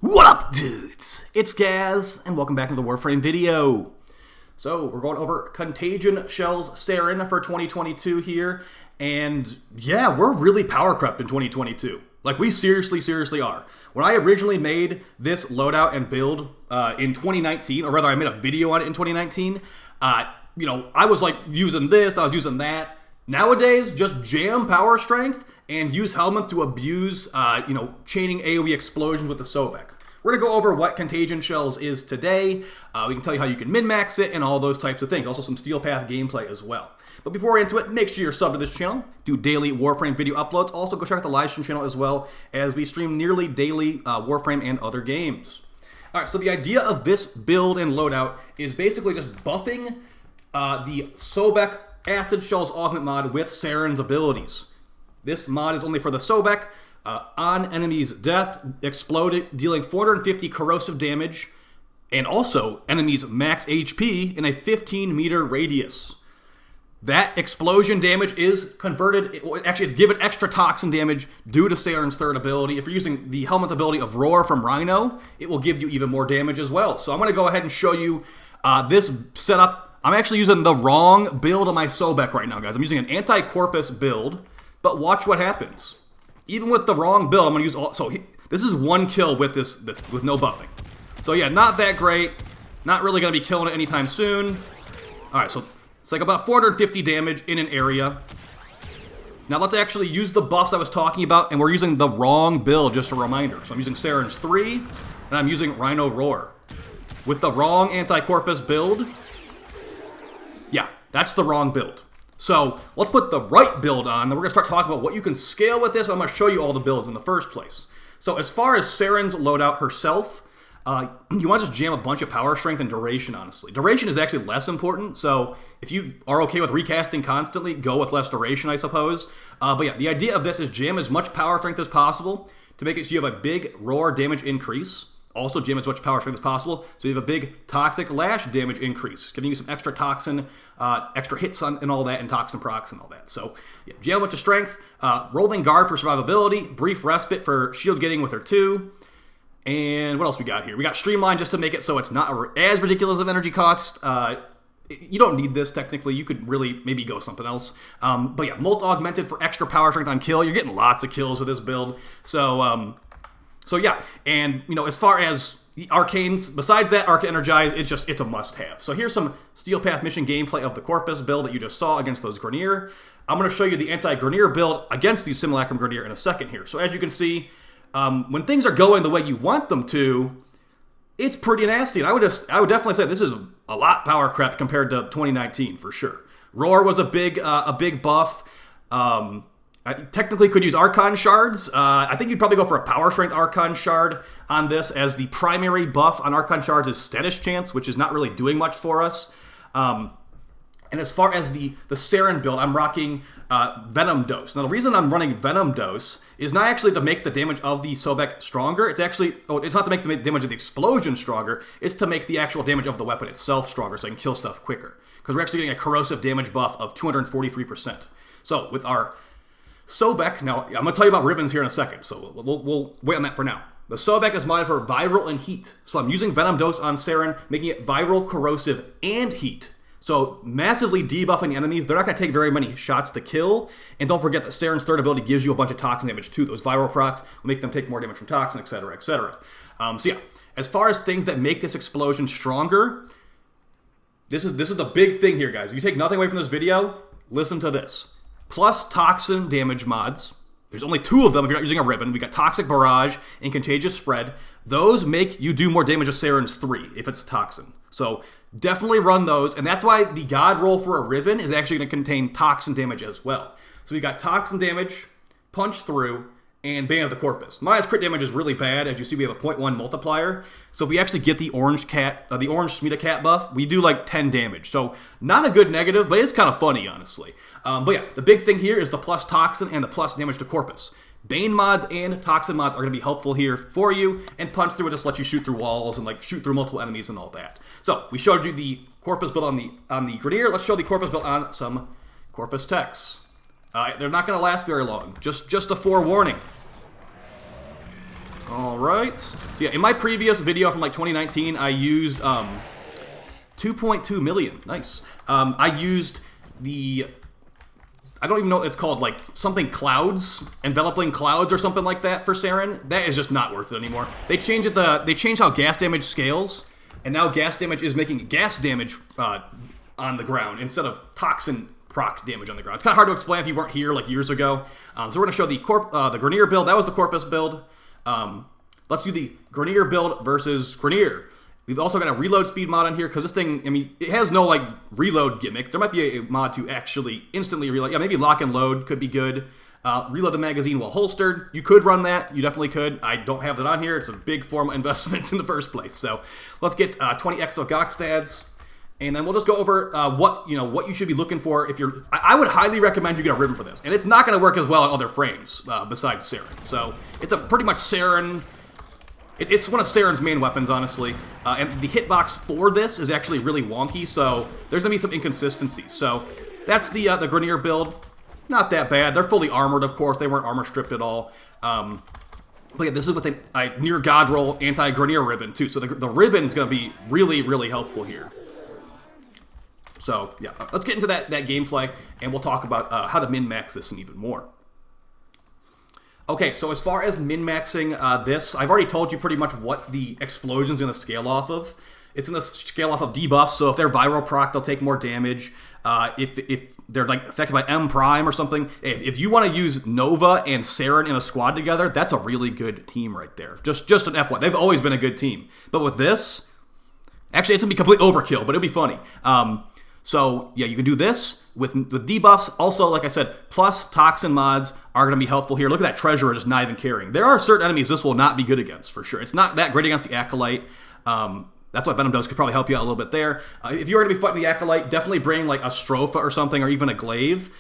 What up, dudes? It's Gaz, and welcome back to the WARFRAME video. So, we're going over Contagion Shells Saryn for 2022 here, and yeah, we're really power crept in 2022. Like, we seriously are. When I originally made this loadout and build in 2019, or rather I made a video on it in 2019, I was like using this, I was using that. Nowadays, just jam power strength and use helminth to abuse, chaining AoE explosions with the Sobek. We're going to go over what Contagion Shells is today. We can tell you how you can min-max it and all those types of things. Also some Steel Path gameplay as well. But before we're into it, make sure you're subbed to this channel. Do daily Warframe video uploads. Also go check out the live stream channel as well, as we stream nearly daily Warframe and other games. Alright, so the idea of this build and loadout is basically just buffing the Sobek Acid Shells Augment mod with Saryn's abilities. This mod is only for the Sobek. On enemy's death, explode, dealing 450 corrosive damage, and also enemy's max HP in a 15-meter radius. That explosion damage is converted, actually it's given extra toxin damage due to Saryn's third ability. If you're using the helminth ability of Roar from Rhino, it will give you even more damage as well. So I'm going to go ahead and show you this setup. I'm actually using the wrong build on my Sobek right now, guys. I'm using an anti-Corpus build, but watch what happens. Even with the wrong build, I'm going to use all... So this is one kill with this with no buffing. So yeah, not that great. Not really going to be killing it anytime soon. Alright, so it's like about 450 damage in an area. Now let's actually use the buffs I was talking about, and we're using the wrong build, just a reminder. So I'm using Saryn's 3, and I'm using Rhino Roar. With the wrong anti-Corpus build... Yeah, that's the wrong build. So let's put the right build on, and we're going to start talking about what you can scale with this. I'm going to show you all the builds in the first place. So as far as Saryn's loadout herself, you want to just jam a bunch of power strength and duration, honestly. Duration is actually less important, so if you are okay with recasting constantly, go with less duration, I suppose. But yeah, the idea of this is jam as much power strength as possible to make it so you have a big roar damage increase. Also jam as much power strength as possible, so you have a big toxic lash damage increase, giving you some extra toxin, extra hits and all that, and toxin procs and all that. So yeah, jam a bunch of strength, rolling guard for survivability, brief respite for shield getting with her 2, and what else we got here? We got streamline just to make it so it's not as ridiculous of energy cost. You don't need this technically. You could really maybe go something else. But yeah, molt augmented for extra power strength on kill. You're getting lots of kills with this build. So yeah, and as far as the arcanes, besides that Arc Energize, it's a must-have. So here's some Steel Path mission gameplay of the Corpus build that you just saw against those Grineer. I'm going to show you the anti-Grineer build against the Simulacrum Grineer in a second here. So as you can see, when things are going the way you want them to, it's pretty nasty. And I would definitely say this is a lot power crept compared to 2019 for sure. Roar was a big buff. I technically could use Archon Shards. I think you'd probably go for a Power Strength Archon Shard on this, as the primary buff on Archon Shards is Status Chance, which is not really doing much for us. And as far as the Saryn build, I'm rocking Venom Dose. Now, the reason I'm running Venom Dose is not actually to make the damage of the Sobek stronger. It's actually... it's not to make the damage of the explosion stronger. It's to make the actual damage of the weapon itself stronger, so I can kill stuff quicker. Because we're actually getting a corrosive damage buff of 243%. So, with our Sobek, now I'm going to tell you about Rivens here in a second, so we'll wait on that for now. The Sobek is modded for viral and heat, so I'm using Venom Dose on Saryn, making it viral, corrosive, and heat. So massively debuffing enemies. They're not going to take very many shots to kill, and don't forget that Saryn's third ability gives you a bunch of toxin damage too. Those viral procs will make them take more damage from toxin, etc., etc. So yeah, as far as things that make this explosion stronger, this is the big thing here, guys. If you take nothing away from this video, listen to this. Plus toxin damage mods. There's only 2 of them if you're not using a Riven. We got Toxic Barrage and Contagious Spread. Those make you do more damage with Saryn's 3 if it's toxin. So definitely run those, and that's why the God roll for a Riven is actually going to contain toxin damage as well. So we got toxin damage, punch through, and Bane of the Corpus. Maya's crit damage is really bad. As you see, we have a 0.1 multiplier. So if we actually get the orange Smita cat buff, we do like 10 damage. So not a good negative, but it's kind of funny, honestly. But yeah, the big thing here is the plus toxin and the plus damage to Corpus. Bane mods and toxin mods are going to be helpful here for you, and punch through will just let you shoot through walls and like shoot through multiple enemies and all that. So we showed you the Corpus build on the Grineer. Let's show the Corpus build on some Corpus techs. They're not going to last very long. Just a forewarning. All right. So yeah, in my previous video from like 2019, I used 2.2 million. Nice. I used the, I don't even know what it's called, like something clouds, enveloping clouds or something like that for Saryn. That is just not worth it anymore. They changed it. They changed how gas damage scales, and now gas damage is making gas damage on the ground instead of toxin proc damage on the ground. It's kind of hard to explain if you weren't here like years ago. So we're gonna show the Grineer build. That was the Corpus build. Let's do the Grineer build versus Grineer. We've also got a reload speed mod on here because this thing, I mean, it has no like reload gimmick. There might be a mod to actually instantly reload. Yeah, maybe lock and load could be good. Reload the magazine while holstered. You could run that. You definitely could. I don't have that on here. It's a big form of investment in the first place. So let's get 20x of Gok stats. And then we'll just go over what you should be looking for if you're. I would highly recommend you get a Riven for this, and it's not going to work as well on other frames besides Saryn. So it's a pretty much Saryn. It's one of Saryn's main weapons, honestly. And the hitbox for this is actually really wonky, so there's going to be some inconsistencies. So that's the Grineer build. Not that bad. They're fully armored, of course. They weren't armor stripped at all. But yeah, this is with a near God roll anti-Grineer Riven, too. So the Riven's going to be really, really helpful here. So yeah, let's get into that gameplay, and we'll talk about how to min-max this and even more. Okay, so as far as min-maxing this, I've already told you pretty much what the explosion's going to scale off of. It's going to scale off of debuffs, so if they're viral proc, they'll take more damage. If they're like affected by M Prime or something, if you want to use Nova and Saryn in a squad together, that's a really good team right there. Just an FY. They've always been a good team. But with this, actually, it's going to be complete overkill, but it'll be funny. So, yeah, you can do this with debuffs. Also, like I said, plus toxin mods are going to be helpful here. Look at that treasurer just not even carrying. There are certain enemies this will not be good against, for sure. It's not that great against the Acolyte. That's what Venom Dose could probably help you out a little bit there. If you are going to be fighting the Acolyte, definitely bring like a Stropha or something, or even a Glaive.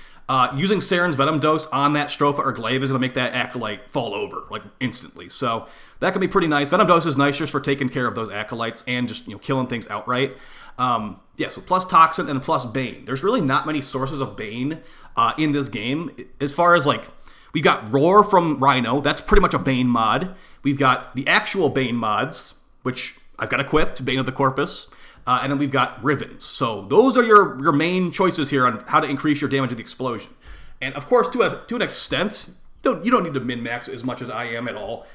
Using Saryn's Venom Dose on that Stropha or Glaive is going to make that Acolyte fall over, like, instantly. So that can be pretty nice. Venom Dose is nice just for taking care of those Acolytes and just, killing things outright. Yeah, so plus Toxin and plus Bane. There's really not many sources of Bane in this game. As far as, like, we've got Roar from Rhino. That's pretty much a Bane mod. We've got the actual Bane mods, which I've got equipped, Bane of the Corpus. And then we've got Rivens. So those are your main choices here on how to increase your damage of the explosion. And of course, to an extent, you don't need to min-max as much as I am at all.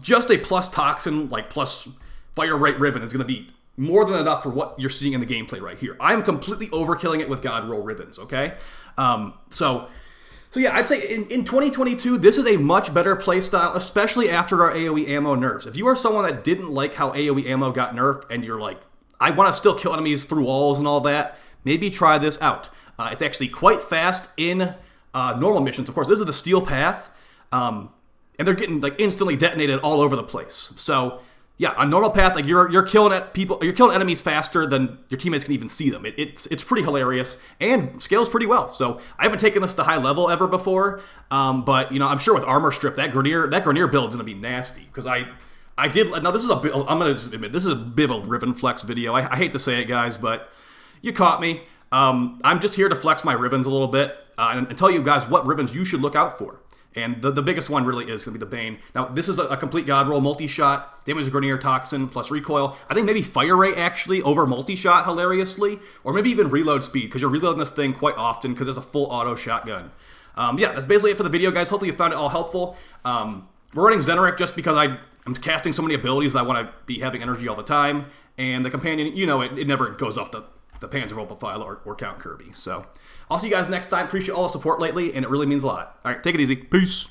Just a plus Toxin, like plus Fire Rate Riven is going to be more than enough for what you're seeing in the gameplay right here. I'm completely overkilling it with God Roll Rivens, okay? So yeah, I'd say in 2022, this is a much better playstyle, especially after our AoE ammo nerfs. If you are someone that didn't like how AoE ammo got nerfed and you're like, I want to still kill enemies through walls and all that, maybe try this out. It's actually quite fast in normal missions. Of course, this is the Steel Path, and they're getting like instantly detonated all over the place. So yeah, on normal path, like you're killing enemies faster than your teammates can even see them. It's pretty hilarious and scales pretty well. So I haven't taken this to high level ever before, but I'm sure with armor strip that Grineer build is gonna be nasty because I did. Now this is I'm gonna just admit this is a bit of a Riven flex video. I hate to say it, guys, but you caught me. I'm just here to flex my Rivens a little bit and tell you guys what Rivens you should look out for. And the biggest one really is going to be the Bane. Now, this is a complete God roll, multi-shot, damage Grineer, Toxin, plus recoil. I think maybe Fire Rate, actually, over multi-shot, hilariously. Or maybe even reload speed, because you're reloading this thing quite often, because it's a full auto shotgun. Yeah, that's basically it for the video, guys. Hopefully you found it all helpful. We're running Xeneric just because I'm casting so many abilities that I want to be having energy all the time. And the Companion, it never goes off the Panzer Roll file or Count Kirby. So I'll see you guys next time. Appreciate all the support lately, and it really means a lot. All right, take it easy. Peace.